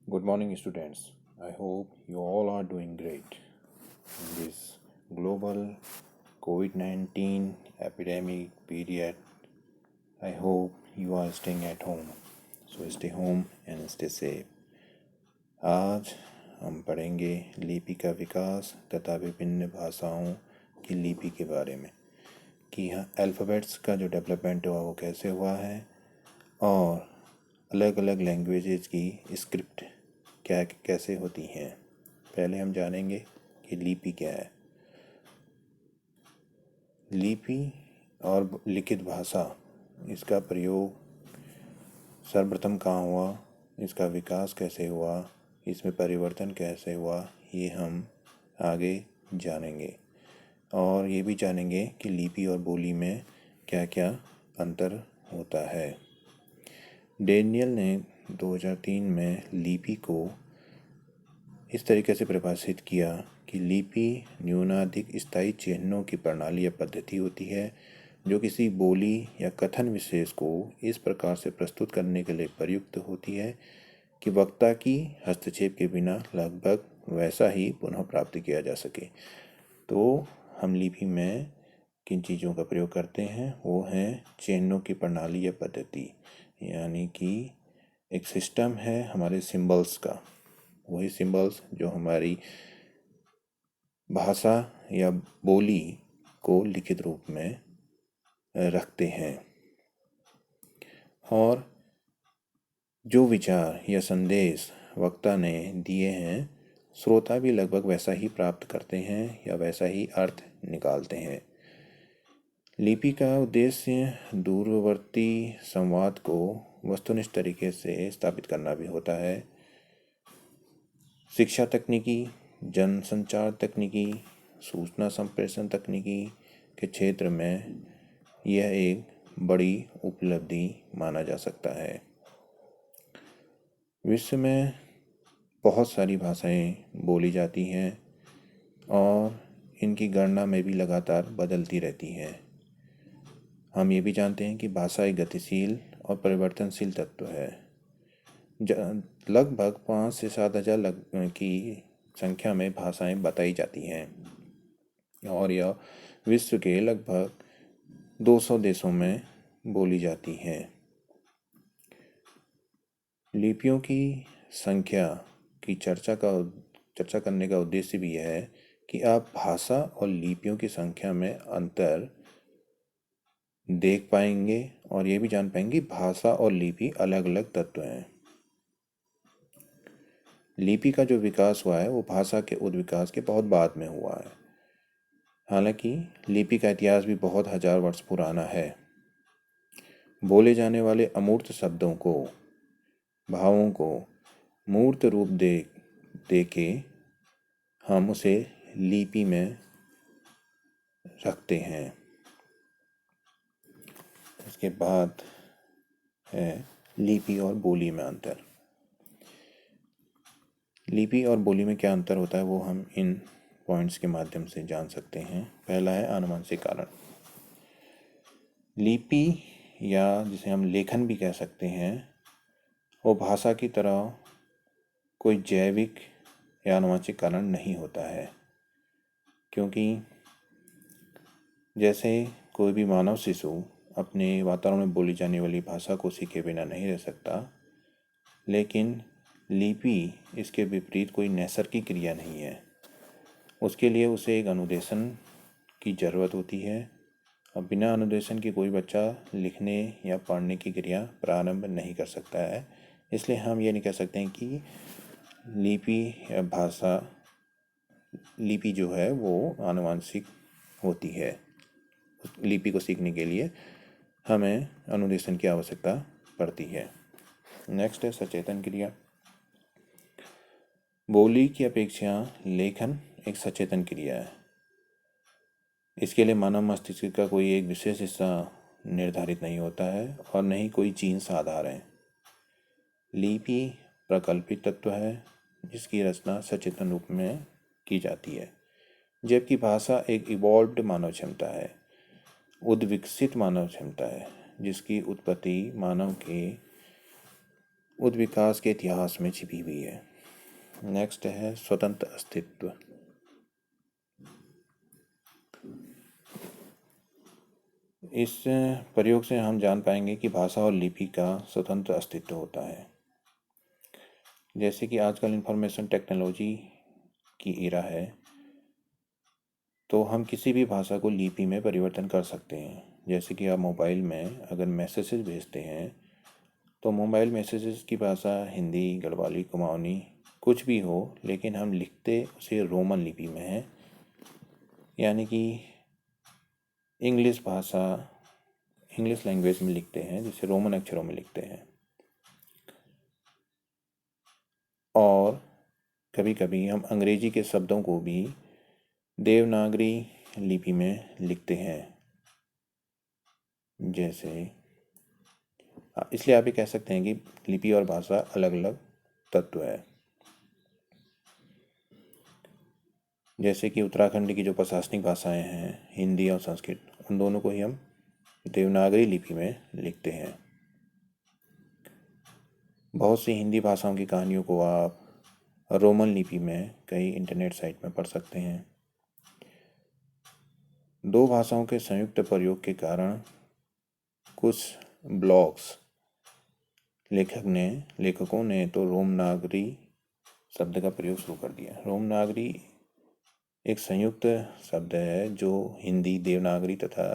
Good morning, students. I hope you all are doing great in this global COVID 19 epidemic period. I hope you are staying at home. So stay home and stay safe. आज हम पढ़ेंगे लिपि का विकास तथा विभिन्न भाषाओं की लिपि के बारे में कि यहाँ अल्फ़ाबेट्स का जो डेवलपमेंट हुआ वो कैसे हुआ है और अलग अलग लैंग्वेजेस की स्क्रिप्ट क्या कैसे होती हैं। पहले हम जानेंगे कि लिपि क्या है। लिपि और लिखित भाषा, इसका प्रयोग सर्वप्रथम कहाँ हुआ, इसका विकास कैसे हुआ, इसमें परिवर्तन कैसे हुआ, ये हम आगे जानेंगे। और ये भी जानेंगे कि लिपि और बोली में क्या क्या अंतर होता है। डेनियल ने 2003 में लिपि को इस तरीके से परिभाषित किया कि लिपि न्यूनाधिक स्थायी चिन्हों की प्रणाली या पद्धति होती है जो किसी बोली या कथन विशेष को इस प्रकार से प्रस्तुत करने के लिए प्रयुक्त होती है कि वक्ता की हस्तक्षेप के बिना लगभग वैसा ही पुनः प्राप्त किया जा सके। तो हम लिपि में किन चीज़ों का प्रयोग करते हैं वो हैं चिन्हों की प्रणाली या पद्धति, यानी कि एक सिस्टम है हमारे सिंबल्स का, वही सिंबल्स जो हमारी भाषा या बोली को लिखित रूप में रखते हैं और जो विचार या संदेश वक्ता ने दिए हैं श्रोता भी लगभग वैसा ही प्राप्त करते हैं या वैसा ही अर्थ निकालते हैं। लिपि का उद्देश्य दूरवर्ती संवाद को वस्तुनिष्ठ तरीके से स्थापित करना भी होता है। शिक्षा तकनीकी, जनसंचार तकनीकी, सूचना संप्रेषण तकनीकी के क्षेत्र में यह एक बड़ी उपलब्धि माना जा सकता है। विश्व में बहुत सारी भाषाएं बोली जाती हैं और इनकी गणना में भी लगातार बदलती रहती हैं। हम ये भी जानते हैं कि भाषा एक गतिशील और परिवर्तनशील तत्व है। लगभग 5 से 7 हज़ार की संख्या में भाषाएं बताई जाती हैं और यह विश्व के लगभग 200 देशों में बोली जाती हैं। लिपियों की संख्या की चर्चा करने का उद्देश्य भी यह है कि आप भाषा और लिपियों की संख्या में अंतर देख पाएंगे और ये भी जान पाएंगे भाषा और लिपि अलग अलग तत्व हैं। लिपि का जो विकास हुआ है वो भाषा के उद्विकास के बहुत बाद में हुआ है। हालांकि लिपि का इतिहास भी बहुत हजार वर्ष पुराना है। बोले जाने वाले अमूर्त शब्दों को, भावों को मूर्त रूप दे के हम उसे लिपि में रखते हैं। इसके बाद है लिपि और बोली में अंतर। लिपि और बोली में क्या अंतर होता है वो हम इन पॉइंट्स के माध्यम से जान सकते हैं। पहला है आनुवंशिक कारण। लिपि या जिसे हम लेखन भी कह सकते हैं वो भाषा की तरह कोई जैविक या आनुवंशिक कारण नहीं होता है, क्योंकि जैसे कोई भी मानव शिशु अपने वातावरण में बोली जाने वाली भाषा को सीखे बिना नहीं रह सकता, लेकिन लिपि इसके विपरीत कोई नैसर्गिक क्रिया नहीं है। उसके लिए उसे एक अनुदेशन की ज़रूरत होती है और बिना अनुदेशन के कोई बच्चा लिखने या पढ़ने की क्रिया प्रारंभ नहीं कर सकता है। इसलिए हम ये नहीं कह सकते हैं कि लिपि या भाषा लिपि जो है वो आनुवंशिक होती है। लिपि को सीखने के लिए हमें अनुदेशन की आवश्यकता पड़ती है। नेक्स्ट है सचेतन क्रिया। बोली की अपेक्षा लेखन एक सचेतन क्रिया है। इसके लिए मानव मस्तिष्क का कोई एक विशेष हिस्सा निर्धारित नहीं होता है और न ही कोई जीन्स आधार है। लिपि प्रकल्पित तत्व है जिसकी रचना सचेतन रूप में की जाती है, जबकि भाषा एक इवॉल्व्ड मानव क्षमता है, उद्विकसित मानव क्षमता है जिसकी उत्पत्ति मानव के उद्विकास के इतिहास में छिपी हुई है। नेक्स्ट है स्वतंत्र अस्तित्व। इस प्रयोग से हम जान पाएंगे कि भाषा और लिपि का स्वतंत्र अस्तित्व होता है। जैसे कि आजकल इंफॉर्मेशन टेक्नोलॉजी की एरा है, तो हम किसी भी भाषा को लिपि में परिवर्तन कर सकते हैं। जैसे कि आप मोबाइल में अगर मैसेजेस भेजते हैं तो मोबाइल मैसेजेस की भाषा हिंदी, गढ़वाली, कुमाऊनी कुछ भी हो, लेकिन हम लिखते उसे रोमन लिपि में है, यानी कि इंग्लिश लैंग्वेज में लिखते हैं, जिसे रोमन अक्षरों में लिखते हैं। और कभी कभी हम अंग्रेजी के शब्दों को भी देवनागरी लिपि में लिखते हैं। जैसे इसलिए आप ये कह सकते हैं कि लिपि और भाषा अलग अलग तत्व है। जैसे कि उत्तराखंड की जो प्रशासनिक भाषाएं हैं, हिंदी और संस्कृत, उन दोनों को ही हम देवनागरी लिपि में लिखते हैं। बहुत सी हिंदी भाषाओं की कहानियों को आप रोमन लिपि में कई इंटरनेट साइट में पढ़ सकते हैं। दो भाषाओं के संयुक्त प्रयोग के कारण कुछ ब्लॉग्स लेखकों ने तो रोमनागरी शब्द का प्रयोग शुरू कर दिया। रोमनागरी एक संयुक्त शब्द है जो हिंदी देवनागरी तथा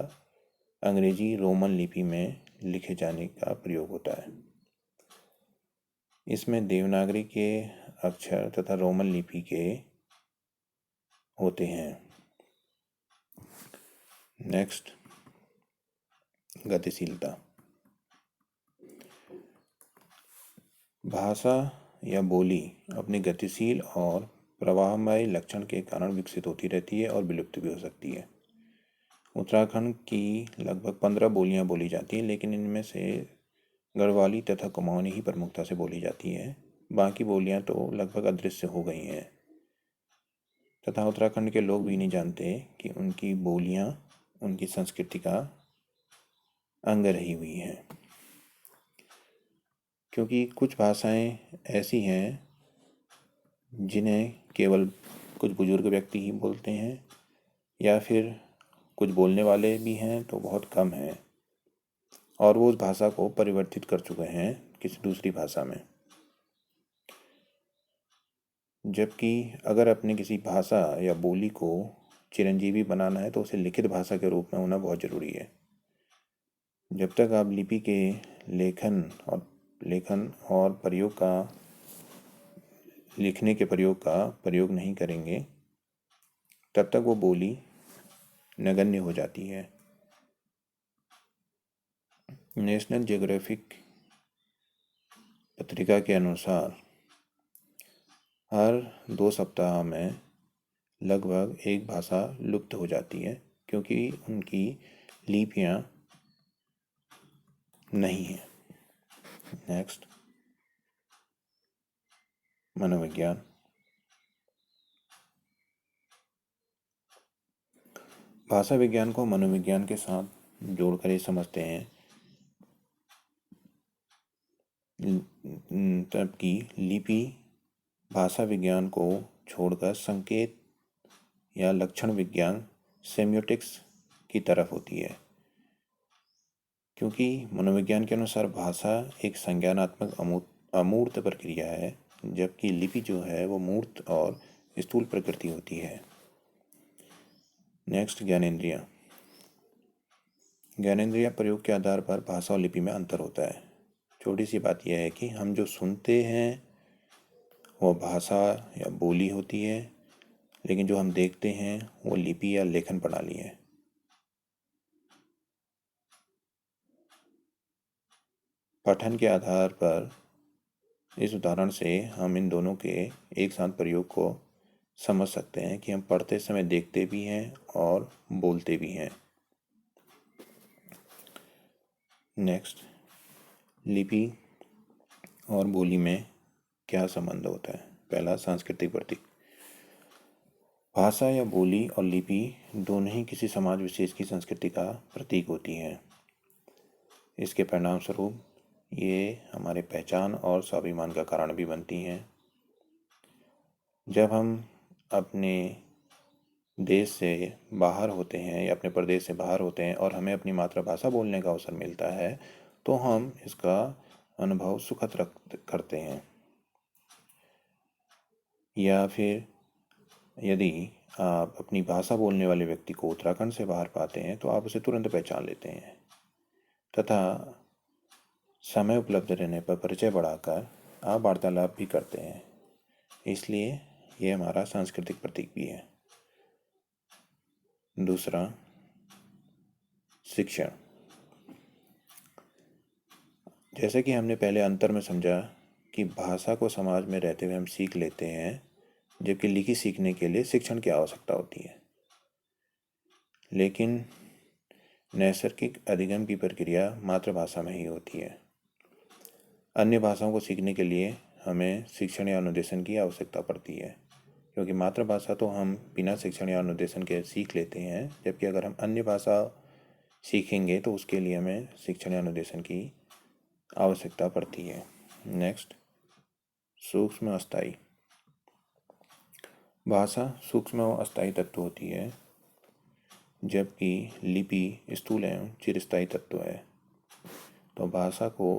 अंग्रेजी रोमन लिपि में लिखे जाने का प्रयोग होता है। इसमें देवनागरी के अक्षर तथा रोमन लिपि के होते हैं। नेक्स्ट, गतिशीलता। भाषा या बोली अपने गतिशील और प्रवाहमय लक्षण के कारण विकसित होती रहती है और विलुप्त भी हो सकती है। उत्तराखंड की लगभग 15 बोलियां बोली जाती हैं, लेकिन इनमें से गढ़वाली तथा कुमाऊनी ही प्रमुखता से बोली जाती है। बाकी बोलियां तो लगभग अदृश्य हो गई हैं तथा उत्तराखंड के लोग भी नहीं जानते कि उनकी बोलियां उनकी संस्कृति का अंग रही हुई हैं। क्योंकि कुछ भाषाएं ऐसी हैं जिन्हें केवल कुछ बुजुर्ग व्यक्ति ही बोलते हैं, या फिर कुछ बोलने वाले भी हैं तो बहुत कम हैं, और वो उस भाषा को परिवर्तित कर चुके हैं किसी दूसरी भाषा में। जबकि अगर अपने किसी भाषा या बोली को चिरंजीवी बनाना है तो उसे लिखित भाषा के रूप में होना बहुत ज़रूरी है। जब तक आप लिपि के लेखन और प्रयोग का लिखने के प्रयोग नहीं करेंगे, तब तक वो बोली नगण्य हो जाती है। नेशनल ज्योग्राफिक पत्रिका के अनुसार हर 2 सप्ताह में लगभग एक भाषा लुप्त हो जाती है, क्योंकि उनकी लिपियां नहीं हैं। नेक्स्ट, मनोविज्ञान। भाषा विज्ञान को मनोविज्ञान के साथ जोड़कर ये समझते हैं तब कि लिपि भाषा विज्ञान को छोड़कर संकेत या लक्षण विज्ञान सेमियोटिक्स की तरफ होती है। क्योंकि मनोविज्ञान के अनुसार भाषा एक संज्ञानात्मक अमूर्त प्रक्रिया है, जबकि लिपि जो है वो मूर्त और स्थूल प्रकृति होती है। नेक्स्ट, ज्ञानेंद्रियां। ज्ञानेंद्रिय प्रयोग के आधार पर भाषा और लिपि में अंतर होता है। छोटी सी बात यह है कि हम जो सुनते हैं वो भाषा या बोली होती है, लेकिन जो हम देखते हैं वो लिपि या लेखन प्रणाली है। पठन के आधार पर इस उदाहरण से हम इन दोनों के एक साथ प्रयोग को समझ सकते हैं कि हम पढ़ते समय देखते भी हैं और बोलते भी हैं। नेक्स्ट, लिपि और बोली में क्या संबंध होता है। पहला, सांस्कृतिक प्रतीक। भाषा या बोली और लिपि दोनों ही किसी समाज विशेष की संस्कृति का प्रतीक होती हैं। इसके परिणाम स्वरूप ये हमारे पहचान और स्वाभिमान का कारण भी बनती हैं। जब हम अपने देश से बाहर होते हैं या अपने प्रदेश से बाहर होते हैं और हमें अपनी मातृभाषा बोलने का अवसर मिलता है तो हम इसका अनुभव सुखद करते हैं। या फिर यदि आप अपनी भाषा बोलने वाले व्यक्ति को उत्तराखंड से बाहर पाते हैं तो आप उसे तुरंत पहचान लेते हैं तथा समय उपलब्ध रहने पर परिचय बढ़ाकर आप वार्तालाप भी करते हैं। इसलिए ये हमारा सांस्कृतिक प्रतीक भी है। दूसरा, शिक्षण। जैसे कि हमने पहले अंतर में समझा कि भाषा को समाज में रहते हुए हम सीख लेते हैं, जबकि लिखी सीखने के लिए शिक्षण की आवश्यकता होती है। लेकिन नैसर्गिक अधिगम की प्रक्रिया मातृभाषा में ही होती है। अन्य भाषाओं को सीखने के लिए हमें शिक्षण या अनुदेशन की आवश्यकता पड़ती है, क्योंकि मातृभाषा तो हम बिना शिक्षण या अनुदेशन के सीख लेते हैं, जबकि अगर हम अन्य भाषा सीखेंगे तो उसके लिए हमें शिक्षण या अनुदेशन की आवश्यकता पड़ती है। नेक्स्ट, सूक्ष्म और अस्थायी। भाषा सूक्ष्म और अस्थायी तत्व होती है, जबकि लिपि स्थूल एवं चिरस्थायी तत्व है। तो भाषा को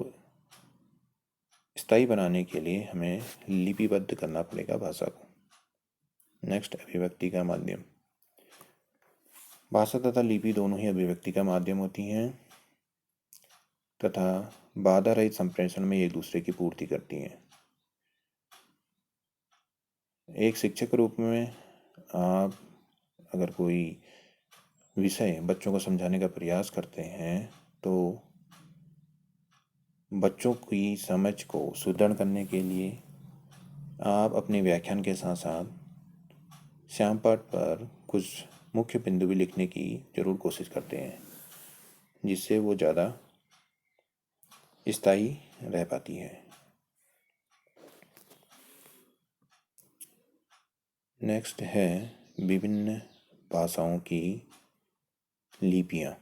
स्थायी बनाने के लिए हमें लिपिबद्ध करना पड़ेगा भाषा को। नेक्स्ट, अभिव्यक्ति का माध्यम। भाषा तथा लिपि दोनों ही अभिव्यक्ति का माध्यम होती हैं तथा बाधा रहित संप्रेषण में एक दूसरे की पूर्ति करती हैं। एक शिक्षक के रूप में आप अगर कोई विषय बच्चों को समझाने का प्रयास करते हैं तो बच्चों की समझ को सुदृढ़ करने के लिए आप अपने व्याख्यान के साथ साथ श्यामपट्ट पर कुछ मुख्य बिंदु भी लिखने की जरूर कोशिश करते हैं, जिससे वो ज़्यादा स्थायी रह पाती है। नेक्स्ट है विभिन्न भाषाओं की लिपियाँ।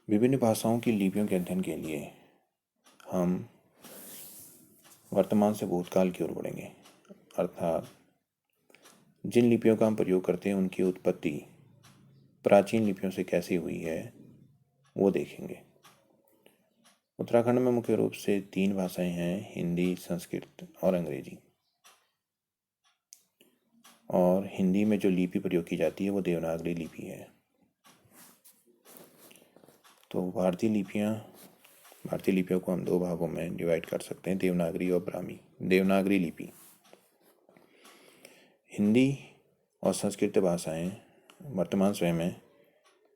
विभिन्न भाषाओं की लिपियों के अध्ययन के लिए हम वर्तमान से भूतकाल की ओर बढ़ेंगे, अर्थात जिन लिपियों का हम प्रयोग करते हैं उनकी उत्पत्ति प्राचीन लिपियों से कैसी हुई है वो देखेंगे। उत्तराखंड में मुख्य रूप से 3 भाषाएं हैं, हिंदी, संस्कृत और अंग्रेजी। और हिंदी में जो लिपि प्रयोग की जाती है वो देवनागरी लिपि है। तो भारतीय लिपियों को हम 2 भागों में डिवाइड कर सकते हैं, देवनागरी और ब्राह्मी। देवनागरी लिपि। हिंदी और संस्कृत भाषाएं वर्तमान समय में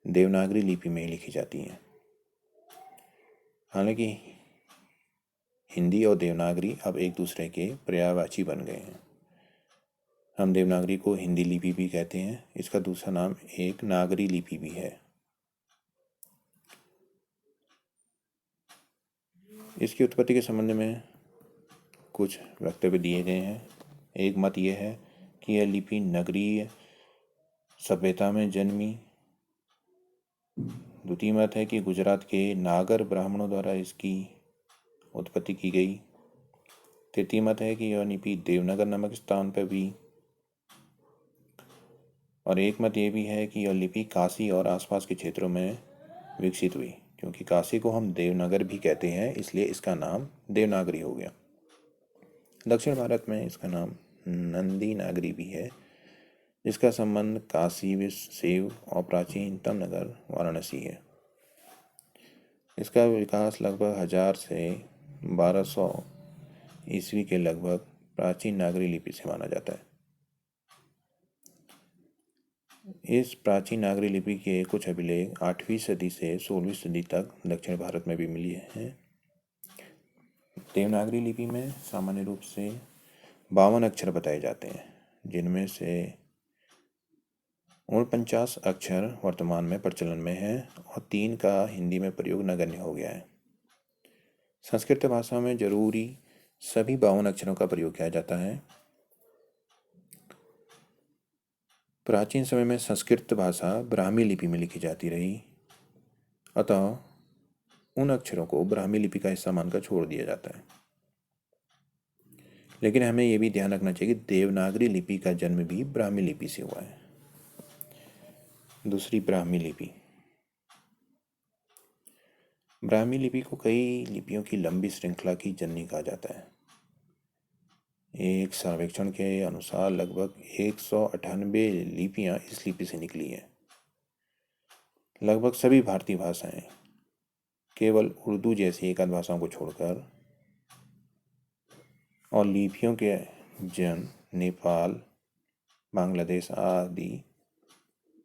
देवनागरी लिपि में ही लिखी जाती हैं। हालांकि हिंदी और देवनागरी अब एक दूसरे के पर्यायवाची बन गए हैं। हम देवनागरी को हिंदी लिपि भी कहते हैं। इसका दूसरा नाम एक नागरी लिपि भी है। इसकी उत्पत्ति के संबंध में कुछ वक्तव्य दिए गए हैं। एक मत यह है कि यह लिपि नगरीय सभ्यता में जन्मी। द्वितीय मत है कि गुजरात के नागर ब्राह्मणों द्वारा इसकी उत्पत्ति की गई। तृतीय मत है कि यह लिपि देवनगर नामक स्थान पर भी। और एक मत यह भी है कि यह लिपि काशी और आसपास के क्षेत्रों में विकसित हुई, क्योंकि काशी को हम देवनगर भी कहते हैं, इसलिए इसका नाम देवनागरी हो गया। दक्षिण भारत में इसका नाम नंदी नागरी भी है, जिसका संबंध काशी विश्व और प्राचीनतम नगर वाराणसी है। इसका विकास लगभग 1000 से 1200 ईस्वी के लगभग प्राचीन नागरी लिपि से माना जाता है। इस प्राचीन नागरी लिपि के कुछ अभिलेख 8वीं सदी से 16वीं सदी तक दक्षिण भारत में भी मिली हैं। देवनागरी लिपि में सामान्य रूप से 52 अक्षर बताए जाते हैं, जिनमें से 49 अक्षर वर्तमान में प्रचलन में है और 3 का हिंदी में प्रयोग नगण्य हो गया है। संस्कृत भाषा में जरूरी सभी 52 अक्षरों का प्रयोग किया जाता है। प्राचीन समय में संस्कृत भाषा ब्राह्मी लिपि में लिखी जाती रही। अतः उन अक्षरों को ब्राह्मी लिपि का हिस्सा मानकर छोड़ दिया जाता है। लेकिन हमें यह भी ध्यान रखना चाहिए कि देवनागरी लिपि का जन्म भी ब्राह्मी लिपि से हुआ है। दूसरी ब्राह्मी लिपि। ब्राह्मी लिपि को कई लिपियों की लंबी श्रृंखला की जननी कहा जाता है। एक सर्वेक्षण के अनुसार लगभग 198 लिपियां इस लिपि से निकली हैं। लगभग सभी भारतीय भाषाएं, केवल उर्दू जैसी एकाध भाषाओं को छोड़कर, और लिपियों के जन्म नेपाल, बांग्लादेश आदि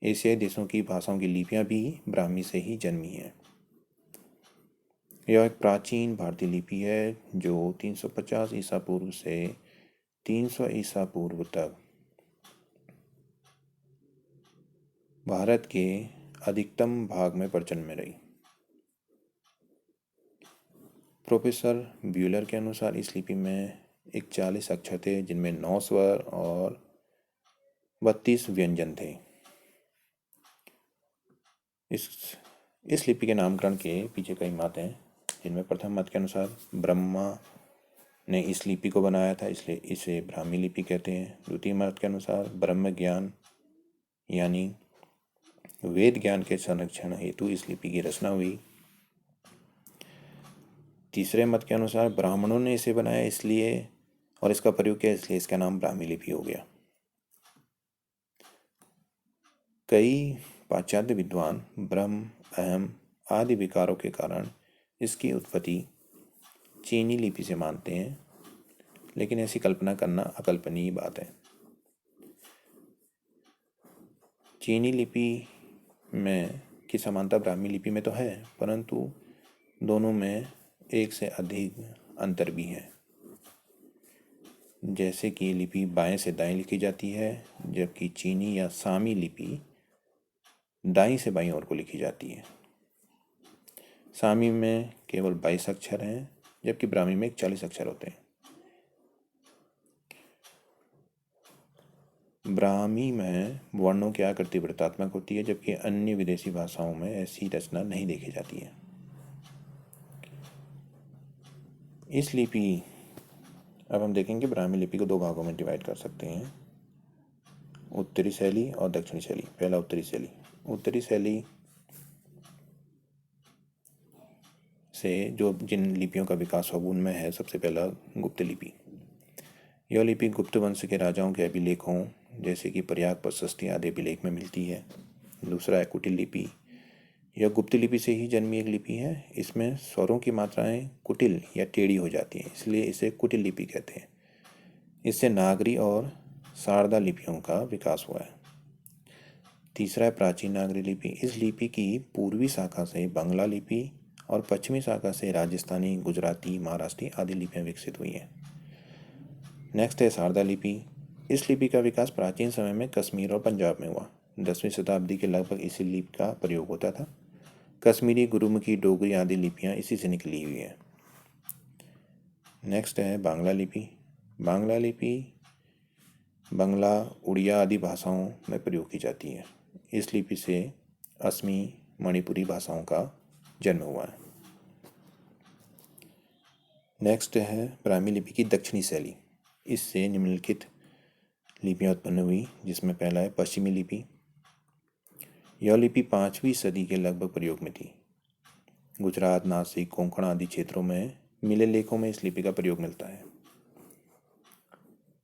एशियाई देशों की भाषाओं की लिपियां भी ब्राह्मी से ही जन्मी हैं। यह एक प्राचीन भारतीय लिपि है जो 350 ईसा पूर्व से 300 ईसा पूर्व तक भारत के अधिकतम भाग में प्रचलन में रही। प्रोफेसर ब्यूलर के अनुसार इस लिपि में 41 अक्षर थे, जिनमें 9 स्वर और 32 व्यंजन थे। इस लिपि के नामकरण के पीछे कई मत हैं, जिनमें प्रथम मत के अनुसार ब्रह्मा ने इस लिपि को बनाया था, इसलिए इसे ब्राह्मी लिपि कहते हैं। द्वितीय मत के अनुसार ब्रह्म ज्ञान यानी वेद ज्ञान के संरक्षण हेतु इस लिपि की रचना हुई। तीसरे मत के अनुसार ब्राह्मणों ने इसे बनाया इसलिए और इसका प्रयोग किया, इसलिए इसका नाम ब्राह्मी लिपि हो गया। कई पाश्चात्य विद्वान ब्रह्म, अहम आदि विकारों के कारण इसकी उत्पत्ति चीनी लिपि से मानते हैं, लेकिन ऐसी कल्पना करना अकल्पनीय बात है। चीनी लिपि में की समानता ब्राह्मी लिपि में तो है, परंतु दोनों में एक से अधिक अंतर भी है। जैसे कि लिपि बाएं से दाएं लिखी जाती है, जबकि चीनी या सामी लिपि दाईं से बाईं ओर को लिखी जाती है। सामी में केवल 22 अक्षर हैं, जबकि ब्राह्मी में 40 अक्षर होते हैं। ब्राह्मी में वर्णों की आकृति वृत्तात्मक होती है, जबकि अन्य विदेशी भाषाओं में ऐसी रचना नहीं देखी जाती है। इस लिपि अब हम देखेंगे ब्राह्मी लिपि को 2 भागों में डिवाइड कर सकते हैं, उत्तरी शैली और दक्षिणी शैली। पहला उत्तरी शैली। उत्तरी शैली से जो जिन लिपियों का विकास हुआ उनमें है सबसे पहला गुप्त लिपि। यह लिपि गुप्त वंश के राजाओं के अभिलेखों जैसे कि प्रयाग प्रशस्ति आदि अभिलेख में मिलती है। दूसरा है कुटिल लिपि। यह गुप्त लिपि से ही जन्मी एक लिपि है। इसमें स्वरों की मात्राएं कुटिल या टेढ़ी हो जाती हैं, इसलिए इसे कुटिल लिपि कहते हैं। इससे नागरी और शारदा लिपियों का विकास हुआ है। तीसरा है प्राचीन नागरी लिपि। इस लिपि की पूर्वी शाखा से बांग्ला लिपि और पश्चिमी शाखा से राजस्थानी, गुजराती, महाराष्ट्री आदि लिपियां विकसित हुई हैं। नेक्स्ट है शारदा लिपि। इस लिपि का विकास प्राचीन समय में कश्मीर और पंजाब में हुआ। 10वीं शताब्दी के लगभग इसी लिपि का प्रयोग होता था। कश्मीरी, गुरुमुखी, डोगरी आदि लिपियां इसी से निकली हुई हैं। नेक्स्ट है बांग्ला लिपि। बांग्ला लिपि बांग्ला, उड़िया आदि भाषाओं में प्रयोग की जाती है। इस लिपि से असमी, मणिपुरी भाषाओं का जन्म हुआ है। नेक्स्ट है ब्राह्मी लिपि की दक्षिणी शैली। इससे निम्नलिखित लिपियां उत्पन्न हुई, जिसमें पहला है पश्चिमी लिपि। यह लिपि 5वीं सदी के लगभग प्रयोग में थी। गुजरात, नासिक, कोंकण आदि क्षेत्रों में मिले लेखों में इस लिपि का प्रयोग मिलता है।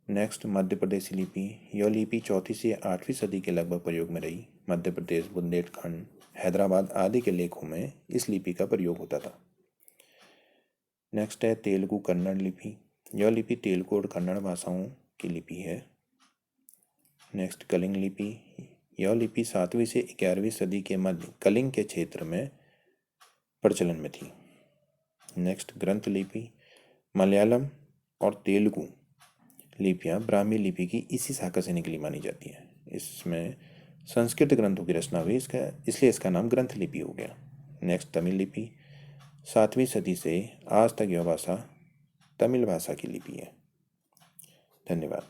नेक्स्ट मध्य प्रदेशी लिपि। यह लिपि 4वीं से 8वीं सदी के लगभग प्रयोग में रही। मध्य प्रदेश, बुंदेलखंड, हैदराबाद आदि के लेखों में इस लिपि का प्रयोग होता था। नेक्स्ट है तेलुगु कन्नड़ लिपि। यह लिपि तेलुगु और कन्नड़ भाषाओं की लिपि है। नेक्स्ट कलिंग लिपि। यह लिपि 7वीं से 11वीं सदी के मध्य कलिंग के क्षेत्र में प्रचलन में थी। नेक्स्ट ग्रंथ लिपि। मलयालम और तेलुगु लिपियां ब्राह्मी लिपि की इसी शाखा से निकली मानी जाती हैं। इसमें संस्कृत ग्रंथों की रचना हुई, इसलिए इसका नाम ग्रंथ लिपि हो गया। नेक्स्ट तमिल लिपि। 7वीं सदी से आज तक यह भाषा तमिल भाषा की लिपि है। धन्यवाद।